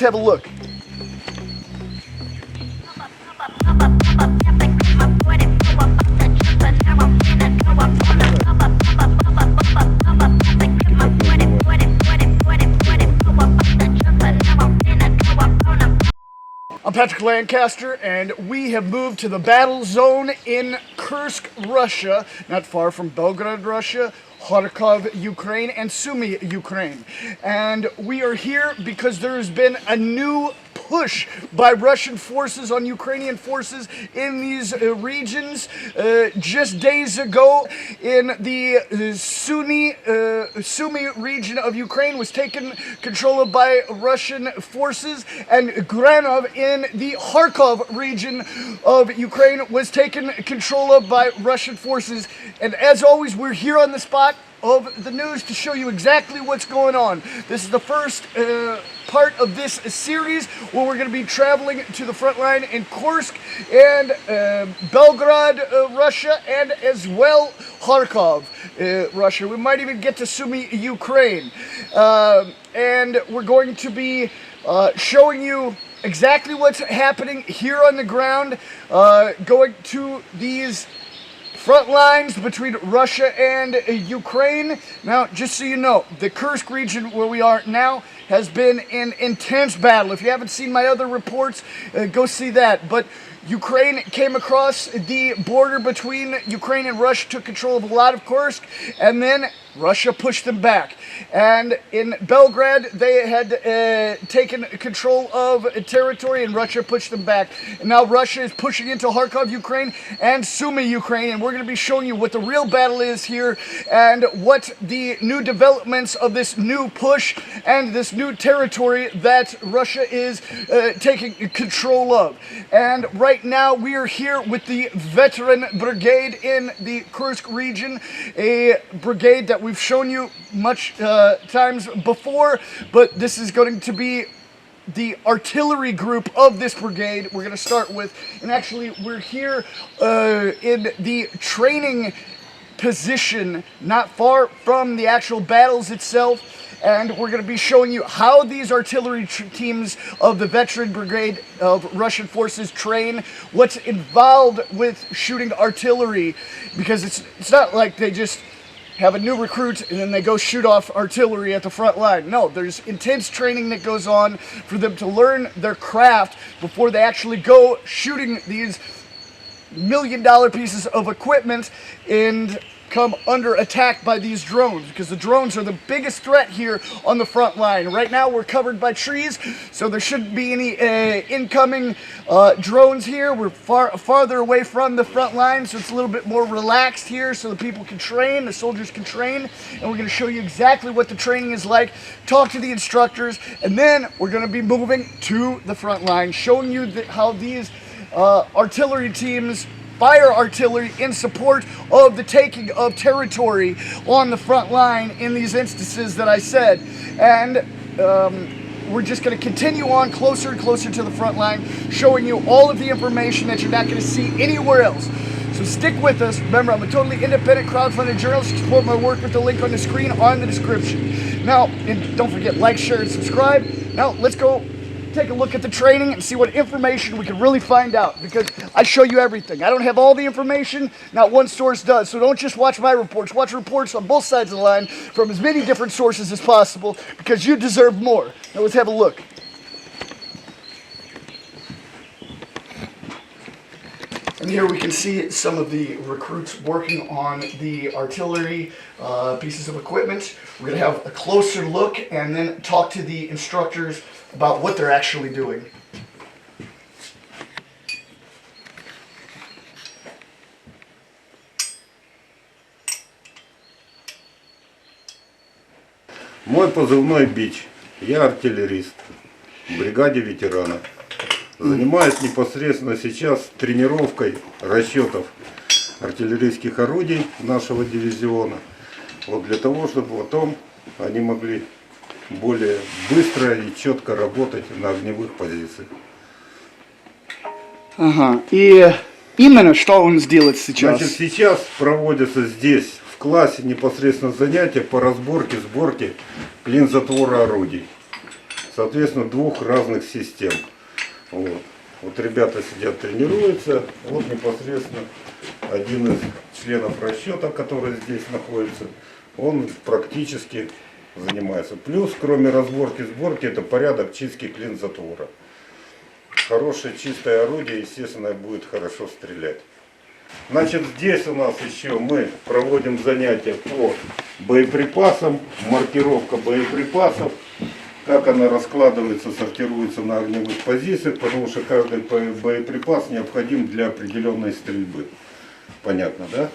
Let's have a look. I'm Patrick Lancaster, and we have moved to the battle zone in Kursk, Russia, not far from Belgrade, Russia, Kharkiv, Ukraine, and Sumy, Ukraine. And we are here because there has been a new push by Russian forces on Ukrainian forces in these regions. Just days ago, in the Sumy region of Ukraine was taken control of by Russian forces, and Granov in the Kharkiv region of Ukraine was taken control of by Russian forces. And as always, we're here on the spot of the news to show you exactly what's going on. This is the first part of this series where we're going to be traveling to the front line in Kursk and Belgrade, Russia, and as well Kharkiv, Russia. We might even get to Sumy, Ukraine. And we're going to be showing you exactly what's happening here on the ground, going to these front lines between Russia and Ukraine. Now, just so you know, the Kursk region where we are now has been an intense battle. If you haven't seen my other reports, go see that. But Ukraine came across the border between Ukraine and Russia, took control of a lot of Kursk, and then Russia pushed them back. And in Belgrade, they had taken control of territory, and Russia pushed them back. And now Russia is pushing into Kharkiv, Ukraine, and Sumy, Ukraine. And we're going to be showing you what the real battle is here, and what the new developments of this new push and this new territory that Russia is taking control of. And right now, we are here with the Veterans Brigade in the Kursk region, a brigade that we've shown you much times before, but this is going to be the artillery group of this brigade we're going to start with. And actually, we're here in the training position, not far from the actual battles itself. And we're going to be showing you how these artillery teams of the Veteran Brigade of Russian forces train, what's involved with shooting artillery, because it's not like they just have a new recruit and then they go shoot off artillery at the front line. No, there's intense training that goes on for them to learn their craft before they actually go shooting these million-dollar pieces of equipment and come under attack by these drones, because the drones are the biggest threat here on the front line. Right now we're covered by trees, so there shouldn't be any incoming drones here. We're farther away from the front line, so it's a little bit more relaxed here so the people can train, the soldiers can train, and we're going to show you exactly what the training is like, talk to the instructors, and then we're going to be moving to the front line, showing you how these artillery teams fire artillery in support of the taking of territory on the front line in these instances that I said. And we're just going to continue on closer and closer to the front line, showing you all of the information that you're not going to see anywhere else. So stick with us. Remember, I'm a totally independent crowdfunded journalist. Support my work with the link on the screen or in the description. Now, and don't forget, like, share, and subscribe. Now, let's go take a look at the training and see what information we can really find out, because I show you everything. I don't have all the information, not one source does. So don't just watch my reports, watch reports on both sides of the line from as many different sources as possible, because you deserve more. Now let's have a look. And here we can see some of the recruits working on the artillery pieces of equipment. We're going to have a closer look and then talk to the instructors about what they're actually doing. Мой позывной Бич. Я артиллерист в бригаде ветеранов. Занимаюсь непосредственно сейчас тренировкой расчетов артиллерийских орудий нашего дивизиона. Вот для того, чтобы потом они могли более быстро и четко работать на огневых позициях. Ага. И именно что он сделает сейчас? Значит, сейчас проводятся здесь в классе непосредственно занятия по разборке, сборке клин-затвора орудий. соответственно, двух разных систем. Вот. Вот ребята сидят, тренируются. Вот непосредственно один из членов расчета, который здесь находится, он практически занимается. Плюс, кроме разборки, сборки, это порядок чистки клин-затвора. Хорошее чистое орудие, естественно, будет хорошо стрелять. Значит, здесь у нас еще мы проводим занятия по боеприпасам, маркировка боеприпасов, как она раскладывается, сортируется на огневых позициях, потому что каждый боеприпас необходим для определенной стрельбы. Понятно, да?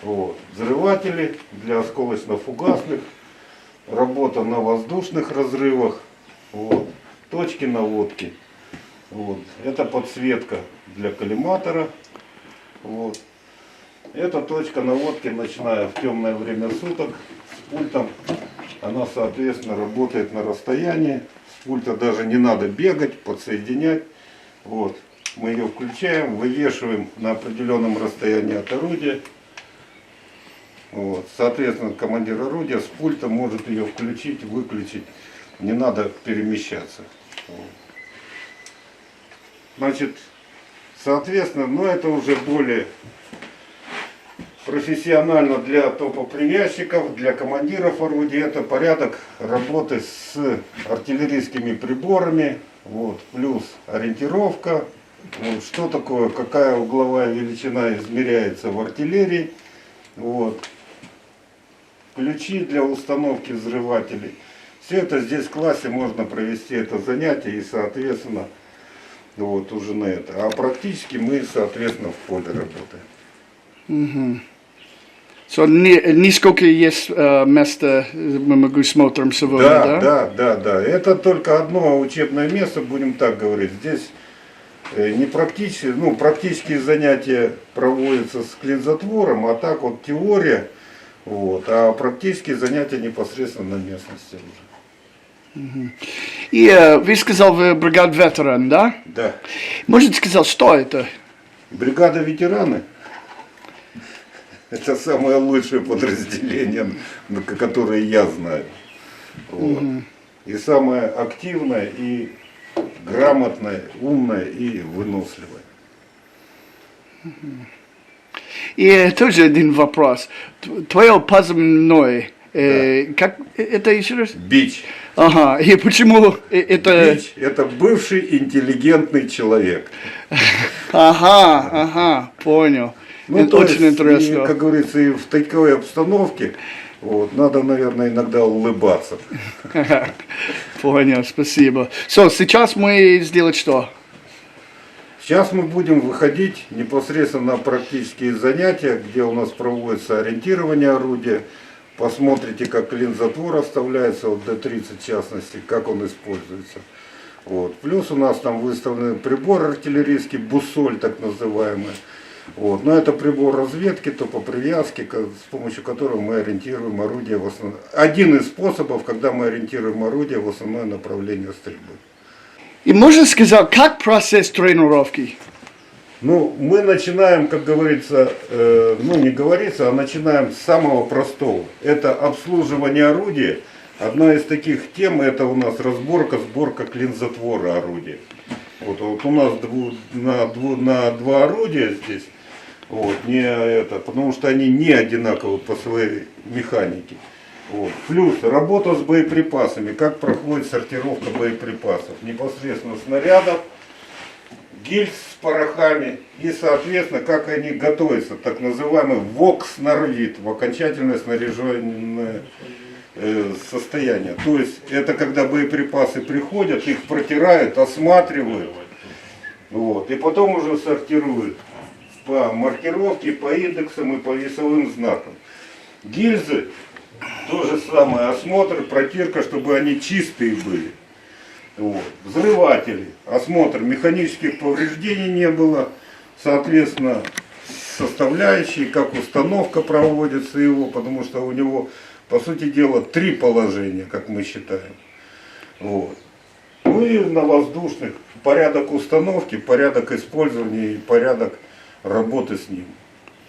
Вот. Взрыватели для осколочно-фугасных, работа на воздушных разрывах, вот. Точки наводки. Вот. Это подсветка для коллиматора. Вот. Это точка наводки, начиная в темное время суток, с пультом. Она, соответственно, работает на расстоянии. С пульта даже не надо бегать, подсоединять. Вот. Мы ее включаем, вывешиваем на определенном расстоянии от орудия. Вот. Соответственно, командир орудия с пульта может ее включить, выключить. Не надо перемещаться. Вот. Значит, соответственно, но это уже более профессионально для топопривязчиков, для командиров орудий. Это порядок работы с артиллерийскими приборами, вот, плюс ориентировка. Вот, что такое, какая угловая величина измеряется в артиллерии. Вот. Ключи для установки взрывателей. Все это здесь в классе можно провести это занятие и, соответственно, вот уже на это. А практически мы, соответственно, в поле работаем. So, несколько есть места, мы могу смотрим сегодня, да? Да. Это только одно учебное место, будем так говорить. Здесь не практически, практические занятия проводятся с клин-затвором, а так вот теория, вот, а практические занятия непосредственно на местности уже. И вы сказал, вы бригада ветеран, да? Да. Можете сказать, что это? Бригада ветераны. Это самое лучшее подразделение, которое я знаю. Вот. И самое активное, и грамотное, умное и выносливое. И тоже один вопрос. Твое позывное, как это еще раз? Бич. Ага, и почему это... Бич – это бывший интеллигентный человек. Ага, понял. Очень интересно. И, как говорится, и в такой обстановке вот, надо, наверное, иногда улыбаться. Понял, спасибо. Сейчас мы сделать что? Сейчас мы будем выходить непосредственно на практические занятия, где у нас проводится ориентирование орудия. Посмотрите, как клин-затвор вставляется, вот Д-30 в частности, как он используется. Вот. Плюс у нас там выставлены прибор артиллерийский, буссоль так называемый. Вот. Но это прибор разведки, топопривязки, с помощью которого мы ориентируем орудие в основном. Один из способов, когда мы ориентируем орудие в основное направление стрельбы. И можно сказать, как процесс тренировки? Мы начинаем, как говорится, не говорится, а начинаем с самого простого. Это обслуживание орудия. Одна из таких тем, это у нас сборка клин-затвора орудия. Вот у нас на два орудия здесь, вот, потому что они не одинаковы по своей механике. Вот. Плюс работа с боеприпасами, как проходит сортировка боеприпасов. Непосредственно снарядов, гильз с порохами и, соответственно, как они готовятся, так называемый ВОК-снарвид, в окончательное снаряженное состояние. То есть это когда боеприпасы приходят, их протирают, осматривают, вот, и потом уже сортируют по маркировке, по индексам и по весовым знакам. Гильзы то же самое, осмотр, протирка, чтобы они чистые были. Вот. Взрыватели, осмотр, механических повреждений не было, соответственно, составляющие, как установка проводится его, потому что у него, по сути дела, 3 положения, как мы считаем. Вот. Ну и на воздушных порядок установки, порядок использования и порядок работы с ним.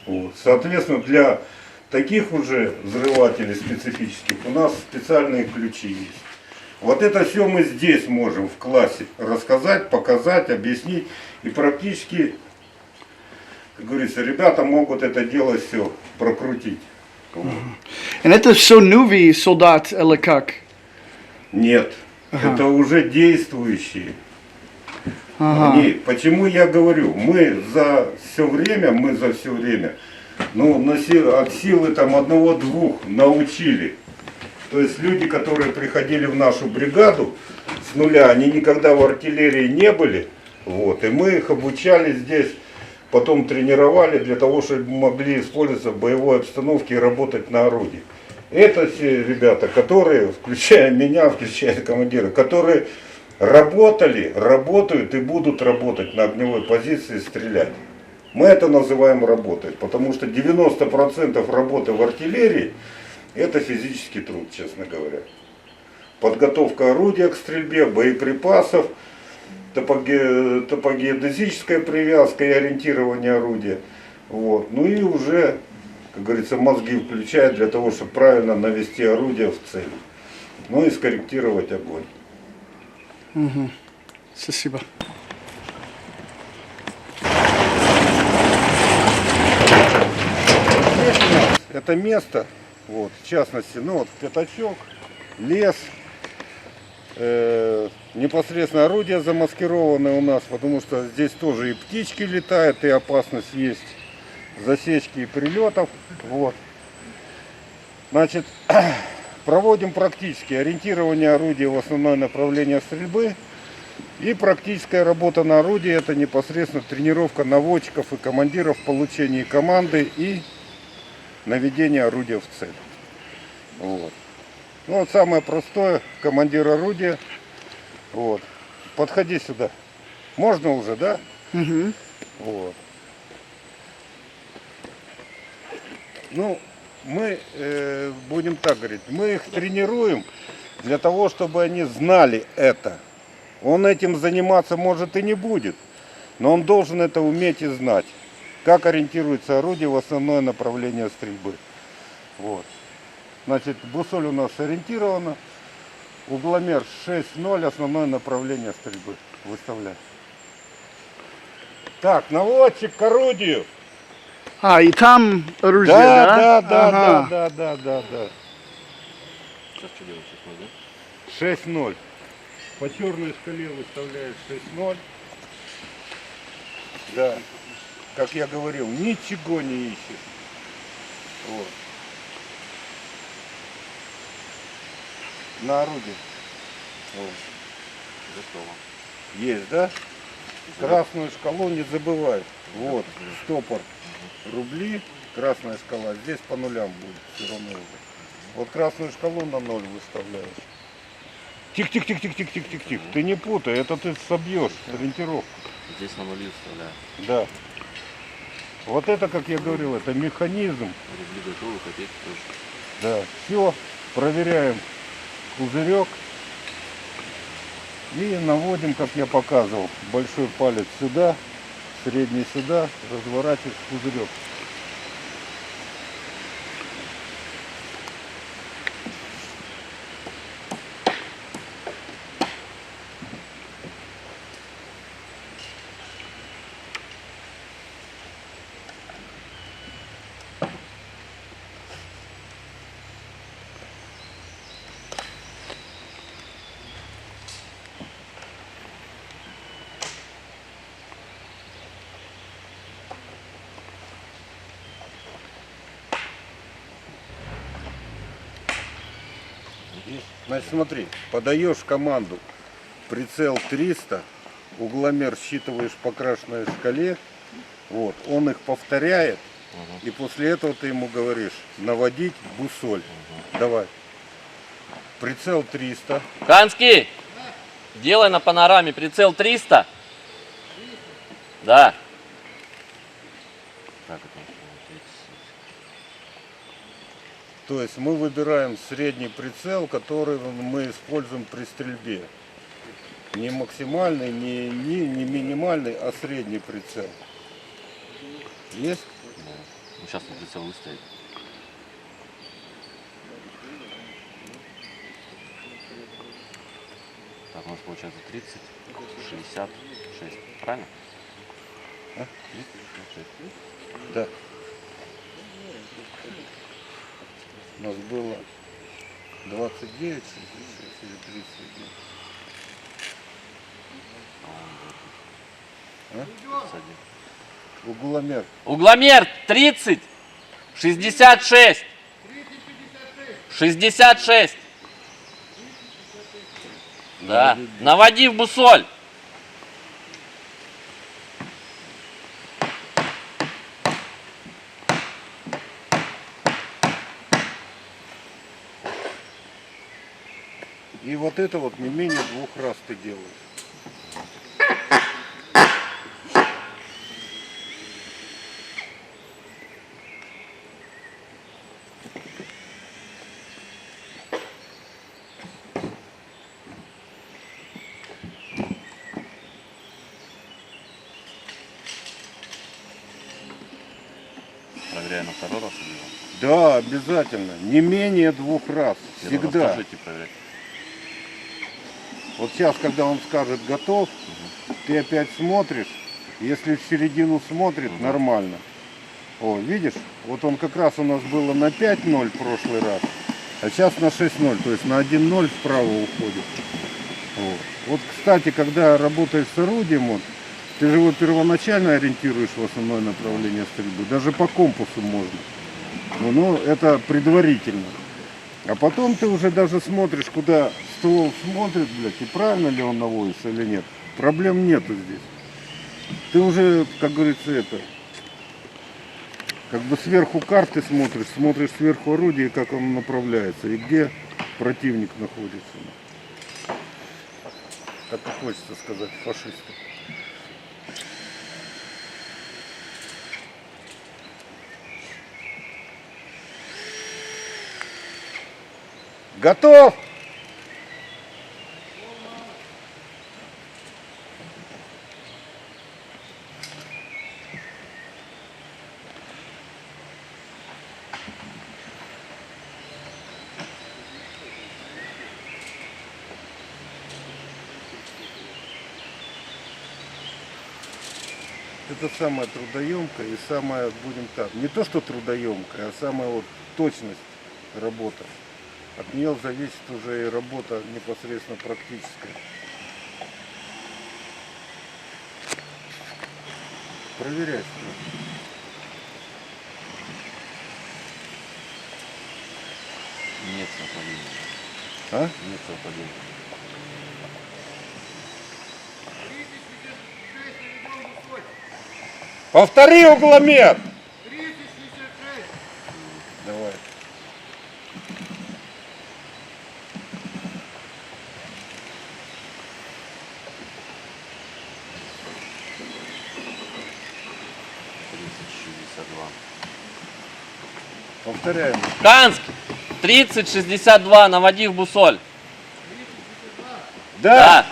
Вот. Соответственно, для таких уже взрывателей специфических у нас специальные ключи есть. Вот это все мы здесь можем в классе рассказать, показать, объяснить. И практически, как говорится, ребята могут это дело все прокрутить. And это все новый солдат или как? Нет, это уже действующие. Ага. Они, почему я говорю, мы за все время, ну, от силы там одного-двух научили. То есть люди, которые приходили в нашу бригаду с нуля, они никогда в артиллерии не были. Вот, и мы их обучали здесь, потом тренировали для того, чтобы могли использоваться в боевой обстановке и работать на орудии. Это все ребята, которые, включая меня, включая командира, которые работали, работают и будут работать на огневой позиции, стрелять. Мы это называем работой, потому что 90% работы в артиллерии это физический труд, честно говоря. Подготовка орудия к стрельбе, боеприпасов, топогеодезическая привязка и ориентирование орудия. Вот. Ну и уже, как говорится, мозги включают для того, чтобы правильно навести орудие в цель. Ну и скорректировать огонь. Угу. Спасибо. Это место, вот, в частности, ну вот пятачок, лес, непосредственно орудия замаскированы у нас, потому что здесь тоже и птички летают, и опасность есть засечки и прилетов. Вот. Значит, проводим практически ориентирование орудия в основное направление стрельбы. И практическая работа на орудии — это непосредственно тренировка наводчиков и командиров в получении команды и наведение орудия в цель. Вот. Ну вот самое простое, командир орудия. Вот. Подходи сюда. Можно уже, да? Угу. Вот. Ну, мы будем так говорить, мы их тренируем для того, чтобы они знали это. Он этим заниматься может и не будет, но он должен это уметь и знать. Как ориентируется орудие в основное направление стрельбы. Вот. Значит, бусоль у нас ориентирована. Угломер 6-0, основное направление стрельбы. Выставляем. Так, наводчик к орудию. А, и там оружие, Да. Ага. Сейчас что делать? 6-0, да? 6-0. По черной шкале выставляешь 6-0. Да. Как я говорил, ничего не ищешь. Вот. На орудие. Вот. Готово. Есть, да? Красную шкалу не забывай. Вот, стопор. Рубли, красная шкала. Здесь по нулям будет все равно уже. Вот красную шкалу на 0 выставляешь. Тих. Ты не путай, это ты собьешь ориентировку. Здесь на нули вставляю. Да. Вот это, как я говорил, это механизм. Рубли готовы, копейки тоже. Да. Все, проверяем пузырек. И наводим, как я показывал, большой палец сюда, средний сюда, разворачиваешь пузырек. Значит, смотри, подаешь команду прицел 300, угломер считываешь по красной шкале, вот, он их повторяет, и после этого ты ему говоришь наводить бусоль. Давай. Прицел 300. Канский! Делай на панораме прицел 300. Да. Как это? То есть мы выбираем средний прицел, который мы используем при стрельбе. Не максимальный, не минимальный, а средний прицел. Есть? Ну, сейчас на прицел выставить. нас получается 30, 66. Правильно? А? 30, 66. Да. У нас было 29, 66 или 31. А? 31. Угломер. Угломер 30, 66. 66. Да. Наводи в бусоль. И вот это вот не менее 2 раз ты делаешь. Проверяю на второй раз или Да, обязательно. Не менее 2 раз. Всегда. Расскажите, проверять. Вот сейчас, когда он скажет готов, ты опять смотришь. Если в середину смотрит, нормально. О, видишь? Вот он как раз у нас было на 5-0 в прошлый раз, а сейчас на 6-0, то есть на 1-0 вправо уходит. Вот, кстати, когда работаешь с орудием, вот, ты же его первоначально ориентируешь в основное направление стрельбы. Даже по компасу можно. Но это предварительно. А потом ты уже даже смотришь, куда ствол смотрит, блядь, и правильно ли он наводится или нет. Проблем нету здесь. Ты уже, как говорится, это, как бы сверху карты смотришь сверху орудие, как он направляется и где противник находится. Как и хочется сказать, фашисты. Готов! Это самая трудоемкая и самая, будем так, не то что трудоемкая, а самая вот точность работы. От нее зависит уже и работа непосредственно практическая. Проверяй. Нет совпадения. А? Нет совпадения. Повтори угломер! 30-66. Давай. Повторяем. Канск 30-62, наводи в бусоль. Да.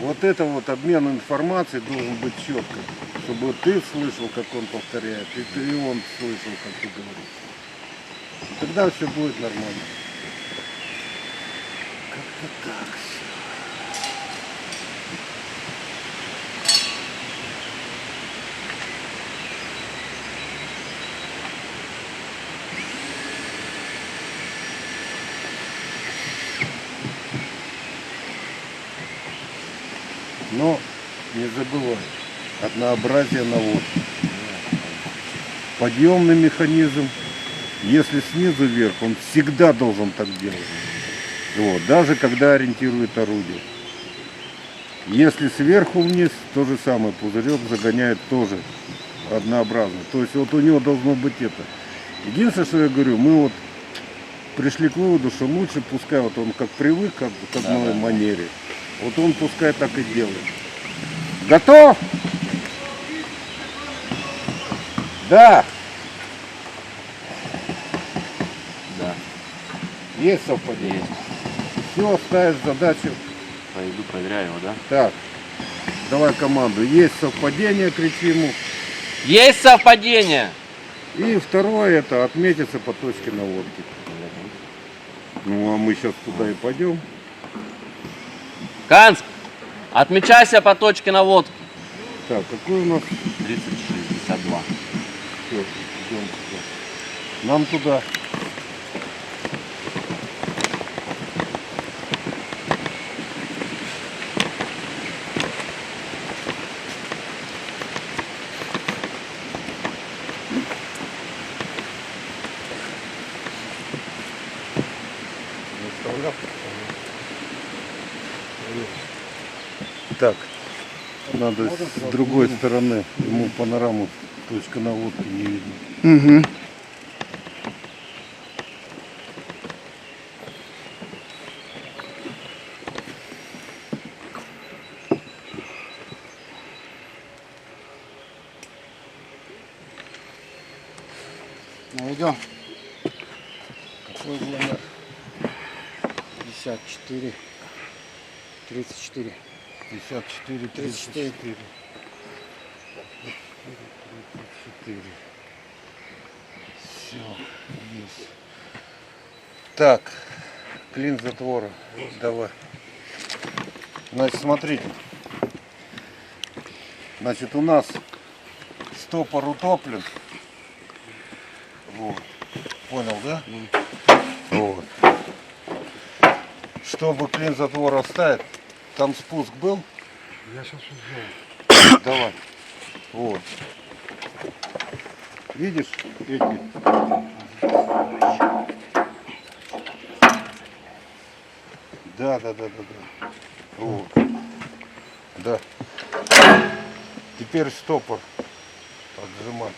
Вот это вот обмен информацией должен быть четко, чтобы ты слышал, как он повторяет, и он слышал, как ты говоришь. Тогда все будет нормально. Как-то так. Но не забывай, однообразие наводки. Подъемный механизм, если снизу вверх, он всегда должен так делать. Вот, даже когда ориентирует орудие. Если сверху вниз, то же самое, пузырек загоняет тоже однообразно. То есть вот у него должно быть это. Единственное, что я говорю, мы вот пришли к выводу, что лучше пускай вот он как привык к одной манере. Вот он пускай так и делает. Готов? Да. Да. Есть совпадение? Есть. Все, ставишь задачу. Пойду проверяю его, да? Так, давай команду. Есть совпадение, кричи ему. Есть совпадение! И второе, это отметиться по точке наводки. Ну, а мы сейчас туда и пойдем. Канск, отмечайся по точке наводки. Так, какой у нас? 3062. Все, идем туда. Нам туда. Так, надо с другой стороны, ему панораму, точка наводки не видно. Угу. Ну, идем. Какой номер? 54. 34. 54, 34. 34. Все, есть. Так, клин затвора. Давай. Значит, смотрите. Значит, у нас стопор утоплен. Вот. Понял, да? Вот. Чтобы клин затвора вставить, там спуск был? Я сейчас узнаю. Давай. Вот. Видишь эти? Да. Вот. Да. Теперь стопор. Отжимать.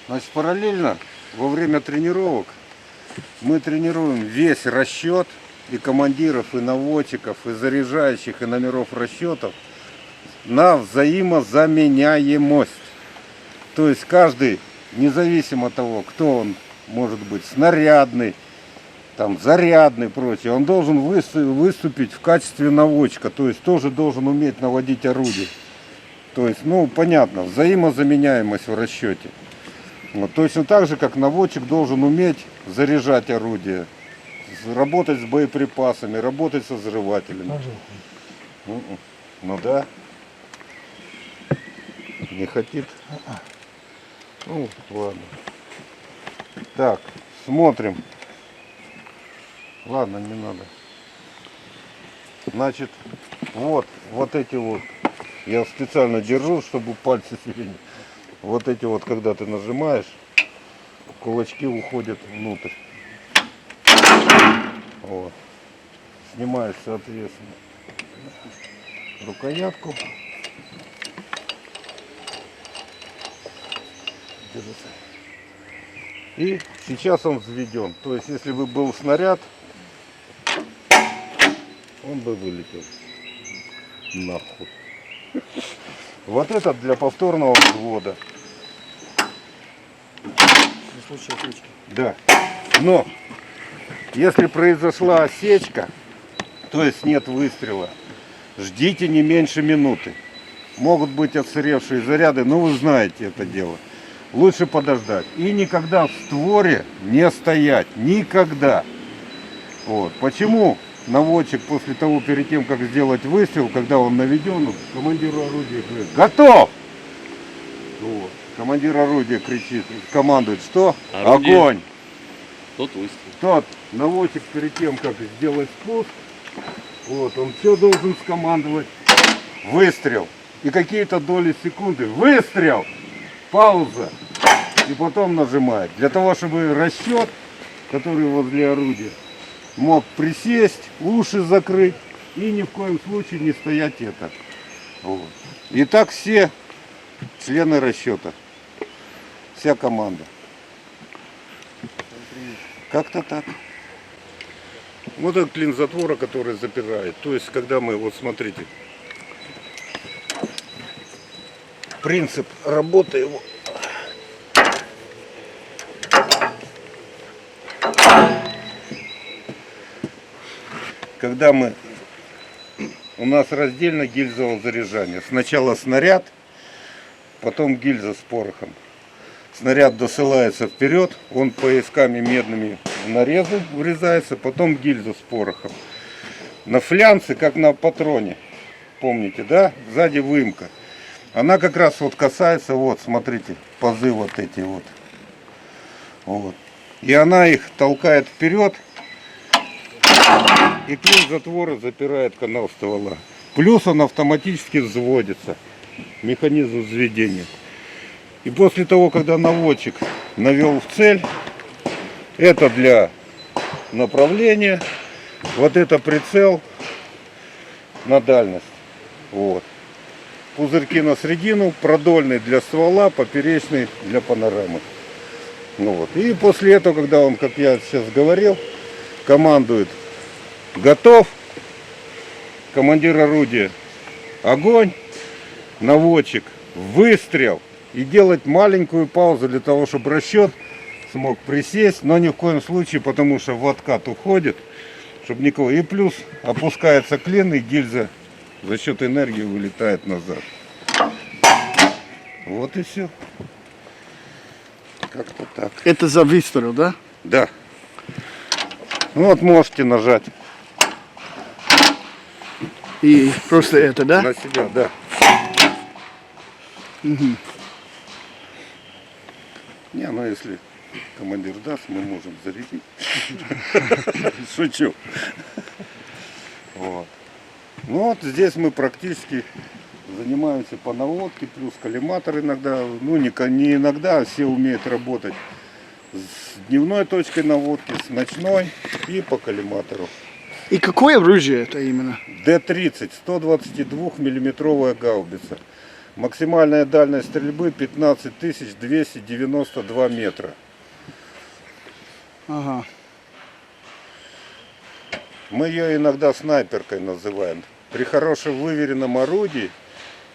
Значит, параллельно во время тренировок мы тренируем весь расчет и командиров, и наводчиков, и заряжающих, и номеров расчетов на взаимозаменяемость. То есть каждый, независимо от того, кто он, может быть снарядный, там, зарядный, прочее, он должен выступить в качестве наводчика, то есть тоже должен уметь наводить орудие. То есть, ну, понятно, взаимозаменяемость в расчете. Вот, точно так же, как наводчик должен уметь заряжать орудие, работать с боеприпасами, работать со взрывателями. Ну да. Не хотит. Ну, ладно. Так, смотрим. Ладно, не надо. Значит, вот эти вот. Я специально держу, чтобы пальцы себе не... Вот эти вот, когда ты нажимаешь, кулачки уходят внутрь. Вот. Снимаешь, соответственно, рукоятку. И сейчас он взведен. То есть, если бы был снаряд, он бы вылетел. Нахуй. Вот этот для повторного взвода. В случае осечки. Да. Но если произошла осечка, то есть нет выстрела, ждите не меньше минуты. Могут быть отсыревшие заряды, но вы знаете это дело. Лучше подождать. И никогда в створе не стоять. Никогда. Вот. Почему наводчик после того, перед тем, как сделать выстрел, когда он наведен, командиру орудия говорит: готов! Вот. Командир орудия кричит, командует, что? Орудие. Огонь! Тут выстрел. Тот наводчик перед тем, как сделать спуск, вот, он все должен скомандовать. Выстрел. И какие-то доли секунды. Выстрел! Пауза. И потом нажимает. Для того, чтобы расчет, который возле орудия, мог присесть, уши закрыть и ни в коем случае не стоять это. Вот. И так все члены расчета. Вся команда. Как-то так. Вот этот клин затвора, который запирает. То есть, когда мы, вот смотрите, принцип работы его. Когда у нас раздельно гильзовое заряжание. Сначала снаряд, потом гильза с порохом. снаряд досылается вперед, он поясками медными в нарезы врезается, потом гильза с порохом. На флянце, как на патроне, помните, да? Сзади выемка. Она как раз вот касается, вот, смотрите, пазы вот эти вот. Вот. И она их толкает вперед, и клин затвора запирает канал ствола. Плюс он автоматически взводится, механизм взведения. И после того, когда наводчик навел в цель, это для направления, вот это прицел на дальность. Вот. Пузырьки на середину, продольный для ствола, поперечный для панорамы. Ну вот. И после этого, когда он, как я сейчас говорил, командует готов, командир орудия огонь, наводчик выстрел, и делать маленькую паузу для того, чтобы расчет смог присесть, но ни в коем случае, потому что в откат уходит, чтобы никого. И плюс опускается клин, и гильза за счет энергии вылетает назад. Вот и все. Как-то так. Это за выстрел, да? Да. Ну вот можете нажать И просто это, да? на себя, да. Угу. Не, ну если командир даст, мы можем зарядить. Шучу. Вот. Ну вот здесь мы практически занимаемся по наводке, плюс коллиматор иногда, ну не иногда, все умеют работать с дневной точкой наводки, с ночной и по коллиматору. И какое оружие это именно? Д-30, 122 миллиметровая гаубица. Максимальная дальность стрельбы 15 292 метра. Ага. Мы ее иногда снайперкой называем. При хорошем выверенном орудии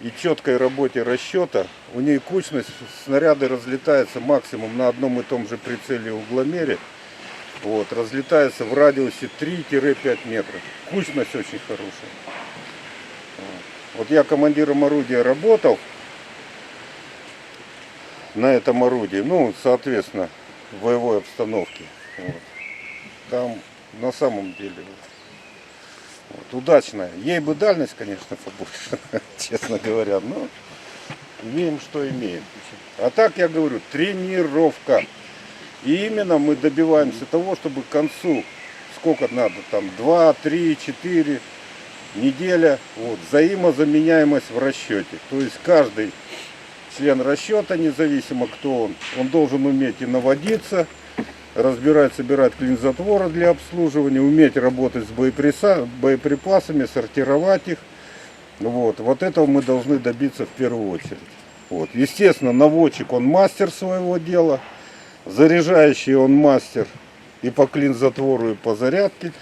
и четкой работе расчета у нее кучность снаряды разлетается максимум на одном и том же прицеле угломере. Вот, разлетается в радиусе 3-5 метров. Кучность очень хорошая. Вот я командиром орудия работал на этом орудии, ну, соответственно, в боевой обстановке. Вот. Там на самом деле вот, удачная. Ей бы дальность, конечно, побольше, честно говоря, но имеем, что имеем. А так, я говорю, тренировка. И именно мы добиваемся того, чтобы к концу, сколько надо, там 2, 3, 4 неделя, вот, взаимозаменяемость в расчете. То есть каждый член расчета, независимо кто он должен уметь и наводиться, разбирать, собирать клин затвора для обслуживания, уметь работать с боеприпасами, сортировать их. Вот этого мы должны добиться в первую очередь. Вот. Естественно, наводчик, он мастер своего дела, заряжающий он мастер и по клин затвору, и по зарядке.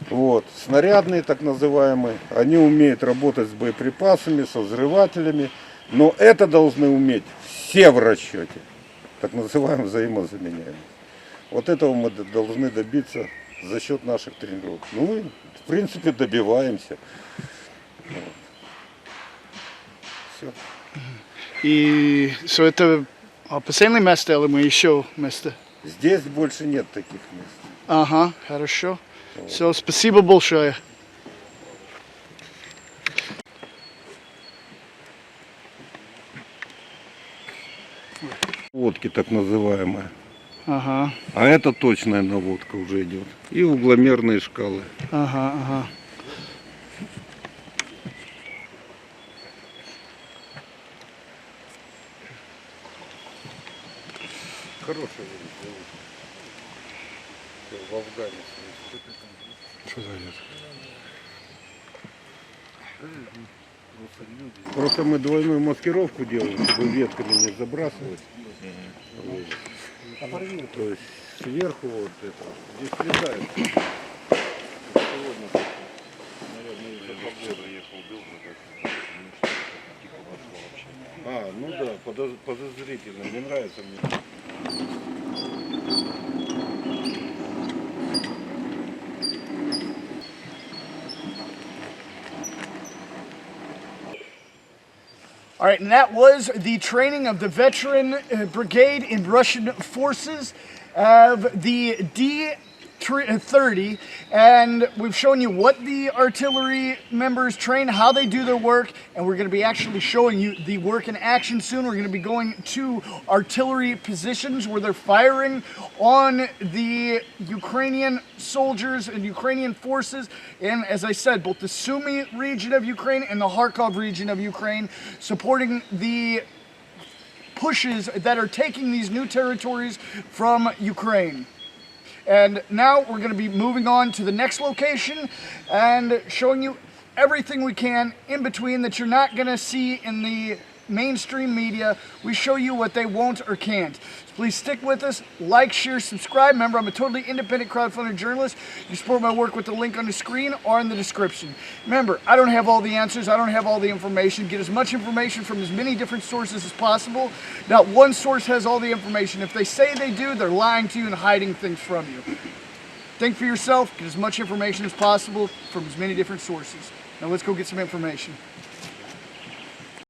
Вот. Снарядные, так называемые, они умеют работать с боеприпасами, со взрывателями, но это должны уметь все в расчете, так называемые взаимозаменяемые. Вот этого мы должны добиться за счет наших тренировок. Ну и, в принципе, добиваемся. Вот. Все. И все это последнее место или мы еще место? Здесь больше нет таких мест. Ага, хорошо. Все, спасибо большое. Наводки так называемая. Ага, А это точная наводка уже идет. И угломерные шкалы. ага, ага. Хорошая в Афгане. Что за это? Просто мы двойную маскировку делаем, чтобы ветками не забрасывать. Вот. То есть сверху вот это. Здесь летает. Сегодня, наверное, из-за погоды ехал, был вообще. Ну да, подозрительно. Не нравится мне. All right, and that was the training of the Veteran Brigade in Russian forces of the D-30, and we've shown you what the artillery members train, how they do their work, and we're going to be actually showing you the work in action soon. We're going to be going to artillery positions where they're firing on the Ukrainian soldiers and Ukrainian forces, and as I said, both the Sumy region of Ukraine and the Kharkiv region of Ukraine, supporting the pushes that are taking these new territories from Ukraine. And now we're going to be moving on to the next location and showing you everything we can in between that you're not going to see in the mainstream media. We show you what they won't or can't. So please stick with us, like, share, subscribe. Remember, I'm a totally independent crowdfunded journalist. You support my work with the link on the screen or in the description. Remember, I don't have all the answers. I don't have all the information. Get as much information from as many different sources as possible. Not one source has all the information. If they say they do, they're lying to you and hiding things from you. Think for yourself. Get as much information as possible from as many different sources. Now let's go get some information.